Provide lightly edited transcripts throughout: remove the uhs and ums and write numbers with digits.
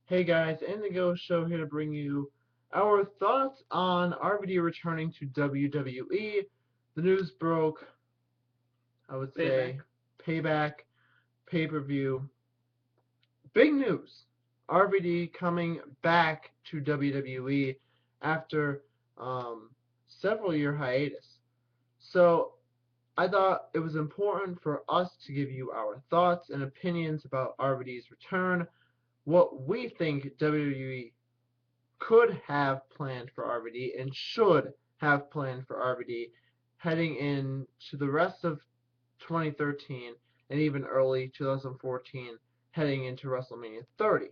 Hey guys, Indigo Show here to bring you our thoughts on RVD returning to WWE. The news broke, I would Payback. say, Payback, pay-per-view. Big news. RVD coming back to WWE after several year hiatus. So I thought it was important for us to give you our thoughts and opinions about RVD's return, what we think WWE could have planned for RVD and should have planned for RVD heading into the rest of 2013 and even early 2014 heading into WrestleMania 30.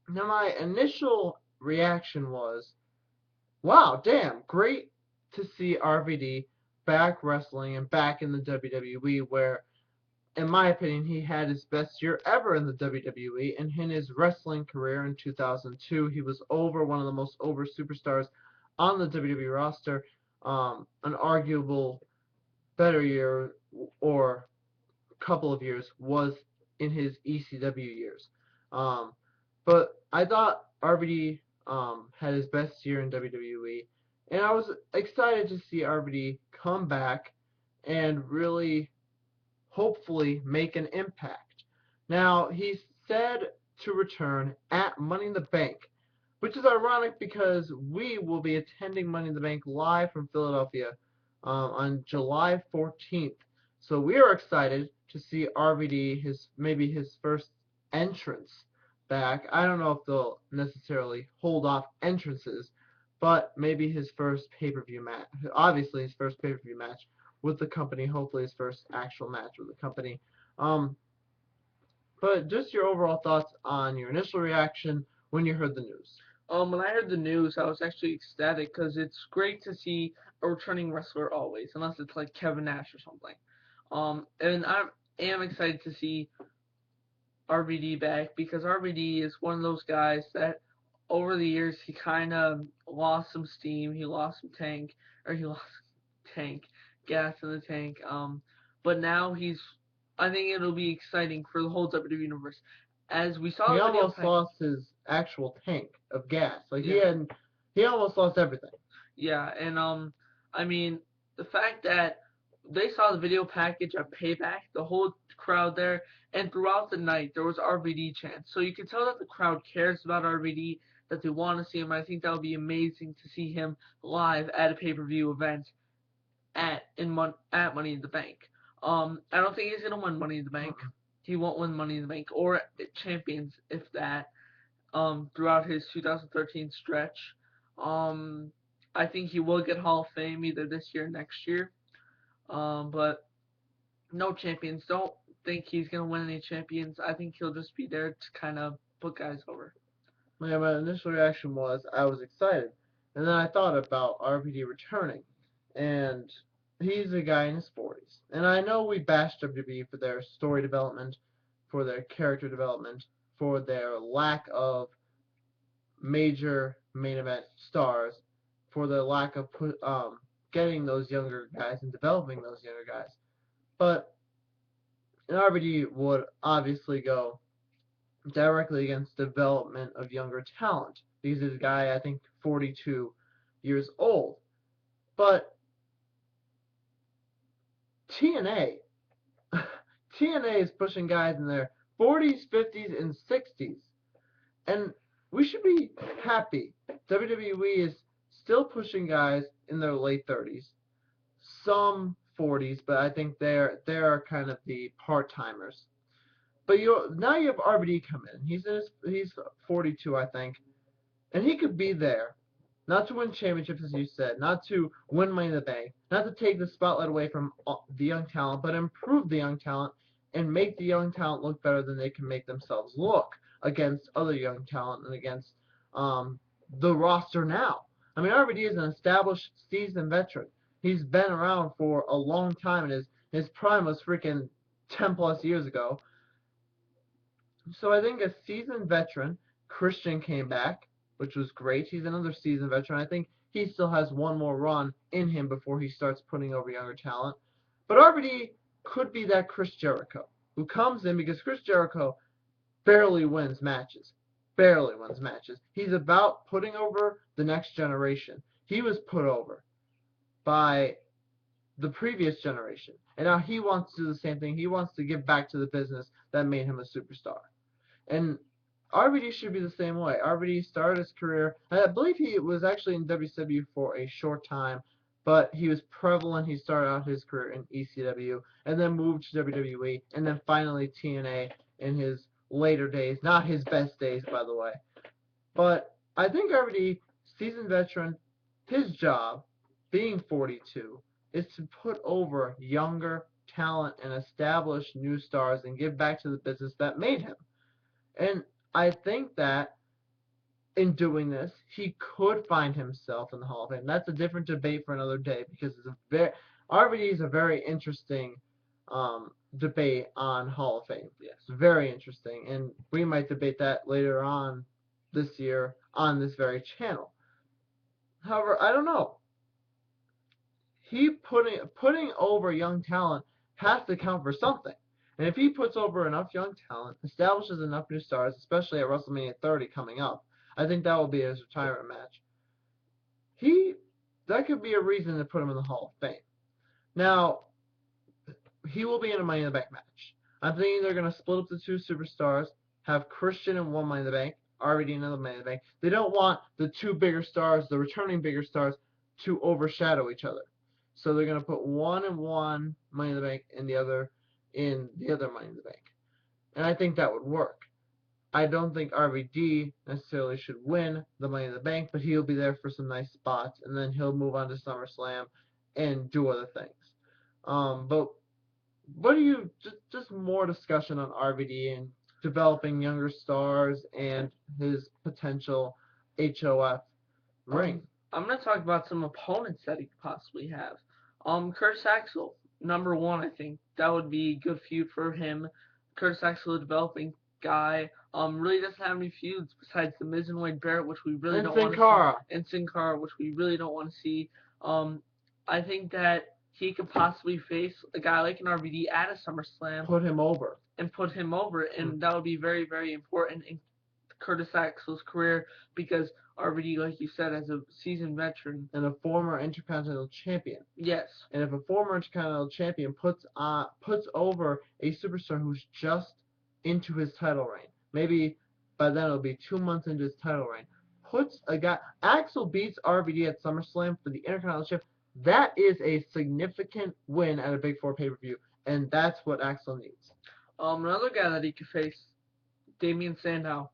Now my initial reaction was, wow, damn, great to see RVD back wrestling and back in the WWE where in my opinion, he had his best year ever in the WWE. And in his wrestling career in 2002, he was one of the most over superstars on the WWE roster. An arguable better year or couple of years was in his ECW years. Um, but I thought RVD had his best year in WWE, and I was excited to see RVD come back and really hopefully make an impact. Now, he's said to return at Money in the Bank, which is ironic because we will be attending Money in the Bank live from Philadelphia on July 14th. So we are excited to see RVD, maybe his first entrance back. I don't know if they'll necessarily hold off entrances, but maybe his first pay-per-view match. Obviously, his first pay-per-view match with the company. Hopefully, his first actual match with the company. Um, but just your overall thoughts on your initial reaction when you heard the news. When I heard the news, I was actually ecstatic because it's great to see a returning wrestler always, unless it's like Kevin Nash or something. And I am excited to see RVD back because RVD is one of those guys that over the years he kind of lost some steam, he lost some he lost tank, gas in the tank. But now I think it'll be exciting for the whole WWE universe. As we saw He the video almost pack, lost his actual tank of gas. Like yeah, he almost lost everything. yeah, and I mean the fact that they saw the video package of Payback, the whole crowd there, and throughout the night there was RVD chants. So you can tell that the crowd cares about RVD, that they want to see him. I think that would be amazing to see him live at a pay-per-view event at Money in the Bank. I don't think he's gonna win Money in the Bank. Uh-uh. He won't win Money in the Bank or Champions if that. Throughout his 2013 stretch, um, I think he will get Hall of Fame either this year or next year. But no champions. Don't think he's gonna win any champions. I think he'll just be there to kind of put guys over. My initial reaction was I was excited, and then I thought about RVD returning, and he's a guy in his 40s, and I know we bashed WWE for their story development, for their character development, for their lack of major main event stars, for their lack of getting those younger guys and developing those younger guys, but an RVD would obviously go directly against development of younger talent. Because this guy, I think, 42 years old. But TNA, TNA is pushing guys in their 40s, 50s, and 60s. And we should be happy. WWE is still pushing guys in their late 30s, some 40s, but I think they're kind of the part timers. But now you have RVD come in. He's 42, I think, and he could be there, not to win championships, as you said, not to win Money in the Bank, not to take the spotlight away from the young talent, but improve the young talent and make the young talent look better than they can make themselves look against other young talent and against um, the roster now. I mean, RVD is an established, seasoned veteran. He's been around for a long time, and his prime was freaking 10 plus years ago. So I think a seasoned veteran, Christian came back, which was great. He's another seasoned veteran. I think he still has one more run in him before he starts putting over younger talent. But RVD could be that Chris Jericho who comes in because Chris Jericho barely wins matches. barely wins matches. He's about putting over the next generation. He was put over by the previous generation, and now he wants to do the same thing. He wants to give back to the business that made him a superstar. And RVD should be the same way. RVD started his career, I believe he was actually in WCW for a short time, but he was prevalent. He started out his career in ECW and then moved to WWE and then finally TNA in his later days. Not his best days, by the way. But I think RVD, seasoned veteran, his job, being 42, is to put over younger talent and establish new stars and give back to the business that made him. And I think that in doing this, he could find himself in the Hall of Fame. That's a different debate for another day because RVD is a very interesting debate on Hall of Fame. Yes. It's very interesting, and we might debate that later on this year on this very channel. However, I don't know. He putting over young talent has to count for something. And if he puts over enough young talent, establishes enough new stars, especially at WrestleMania 30 coming up, I think that will be his retirement match. That could be a reason to put him in the Hall of Fame. Now, he will be in a Money in the Bank match. I'm thinking they're going to split up the two superstars, have Christian in one Money in the Bank, RVD in another Money in the Bank. They don't want the two bigger stars, the returning bigger stars, to overshadow each other. So they're going to put one in one Money in the Bank and the other in the other Money in the Bank. And I think that would work. I don't think RVD necessarily should win the Money in the Bank, but he'll be there for some nice spots, and then he'll move on to SummerSlam and do other things. But what do you just more discussion on RVD and developing younger stars and his potential HOF ring? I'm going to talk about some opponents that he could possibly have. Curtis Axel, number one, I think that would be a good feud for him. Curtis Axel, a developing guy, really doesn't have any feuds besides the Miz and Wade Barrett, which we really don't want to see, and Sin Cara, which we really don't want to see. I think that he could possibly face a guy like an RVD at a SummerSlam. Put him over. And that would be very, very important in Curtis Axel's career because RVD, like you said, as a seasoned veteran. And a former Intercontinental Champion. Yes. And if a former Intercontinental Champion puts over a superstar who's just into his title reign, maybe by then it'll be 2 months into his title reign, Axel beats RVD at SummerSlam for the Intercontinental Championship. That is a significant win at a Big Four pay-per-view, and that's what Axel needs. Another guy that he could face, Damien Sandow.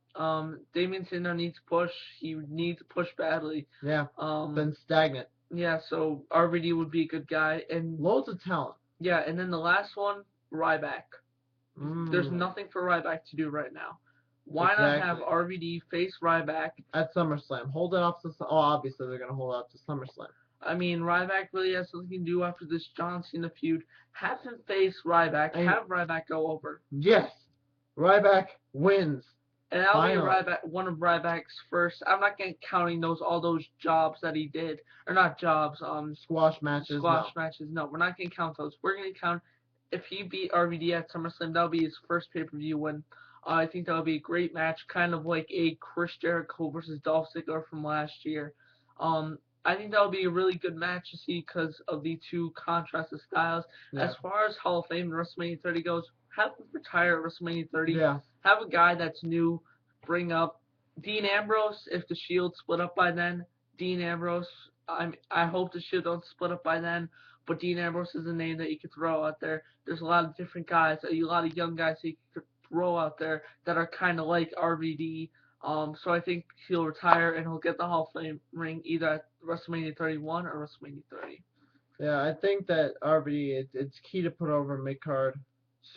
Damien Sandow needs to push. He needs to push badly. Yeah. Been stagnant. Yeah, so RVD would be a good guy. And loads of talent. Yeah, and then the last one, Ryback. There's nothing for Ryback to do right now. Why not have RVD face Ryback at SummerSlam? Hold it off to obviously they're going to hold it off to SummerSlam. I mean, Ryback really has something to do after this John Cena feud. Have him face Ryback. Have Ryback go over. Yes. Ryback wins. And that'll be one of Ryback's first. I'm not counting all those jobs that he did. Or not jobs. Squash matches. No, we're not going to count those. We're going to count if he beat RVD at SummerSlam, that'll be his first pay-per-view win. I think that'll be a great match, kind of like a Chris Jericho versus Dolph Ziggler from last year. I think that'll be a really good match to see because of the two contrasted styles. Yeah. As far as Hall of Fame and WrestleMania 30 goes, have him retire at WrestleMania 30. Yeah. Have a guy that's new. Bring up Dean Ambrose if the Shield split up by then. Dean Ambrose. I hope the Shield don't split up by then. But Dean Ambrose is a name that you could throw out there. There's a lot of different guys, a lot of young guys that you could throw out there that are kind of like RVD. So I think he'll retire and he'll get the Hall of Fame ring either at WrestleMania 31 or WrestleMania 30. Yeah, I think that RVD, it's key to put over mid-card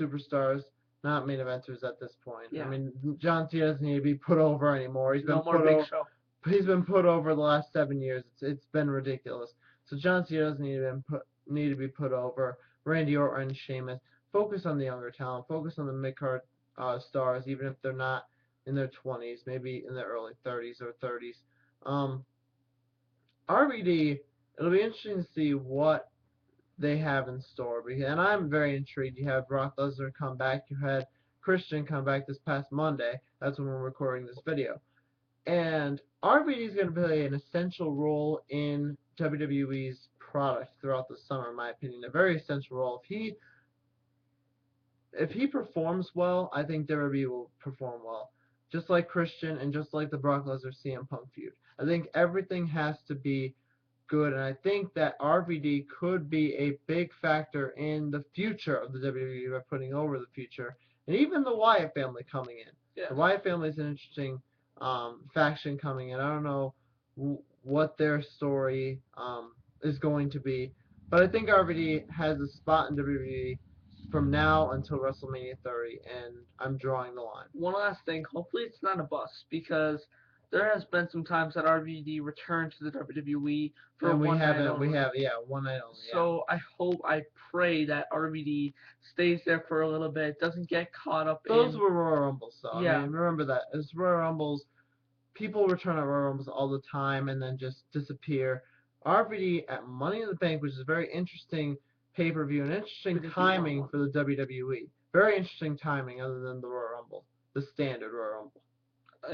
superstars, not main eventers at this point. Yeah. I mean, John Cena doesn't need to be put over anymore. He's been put over the last 7 years. It's been ridiculous. So John Cena doesn't need to be put over. Randy Orton, Sheamus. Focus on the younger talent. Focus on the mid-card stars, even if they're not in their 20s, maybe in their early 30s or 30s. RVD, it'll be interesting to see what they have in store. And I'm very intrigued. You have Brock Lesnar come back. You had Christian come back this past Monday. That's when we're recording this video. And RVD is going to play an essential role in WWE's product throughout the summer, in my opinion. A very essential role. If he performs well, I think WWE will perform well. Just like Christian and just like the Brock Lesnar CM Punk feud. I think everything has to be good, and I think that RVD could be a big factor in the future of the WWE by putting over the future, and even the Wyatt family coming in. Yeah. The Wyatt family is an interesting faction coming in. I don't know what their story is going to be, but I think RVD has a spot in WWE from now until WrestleMania 30, and I'm drawing the line. One last thing, hopefully it's not a bust, because there has been some times that RVD returned to the WWE for And one night we only. have, one night only. So I pray that RVD stays there for a little bit, doesn't get caught up Those in. were Royal Rumbles, though. Yeah. I mean, remember that. It's Royal Rumbles. People return at Royal Rumbles all the time and then just disappear. RVD at Money in the Bank, which is a very interesting pay-per-view and interesting timing for the WWE. Very interesting timing, other than the Royal Rumble, the standard Royal Rumble.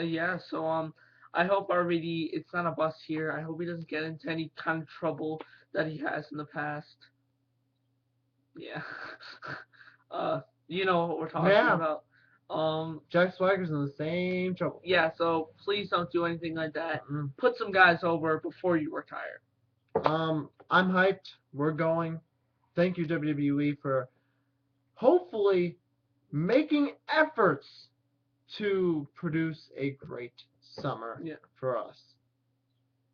Yeah, so I hope RVD, it's not a bust here. I hope he doesn't get into any kind of trouble that he has in the past. Yeah. You know what we're talking about. Jack Swagger's in the same trouble. Yeah, so please don't do anything like that. Put some guys over before you retire. I'm hyped. We're going. Thank you, WWE, for hopefully making efforts to produce a great summer for us.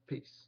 Peace.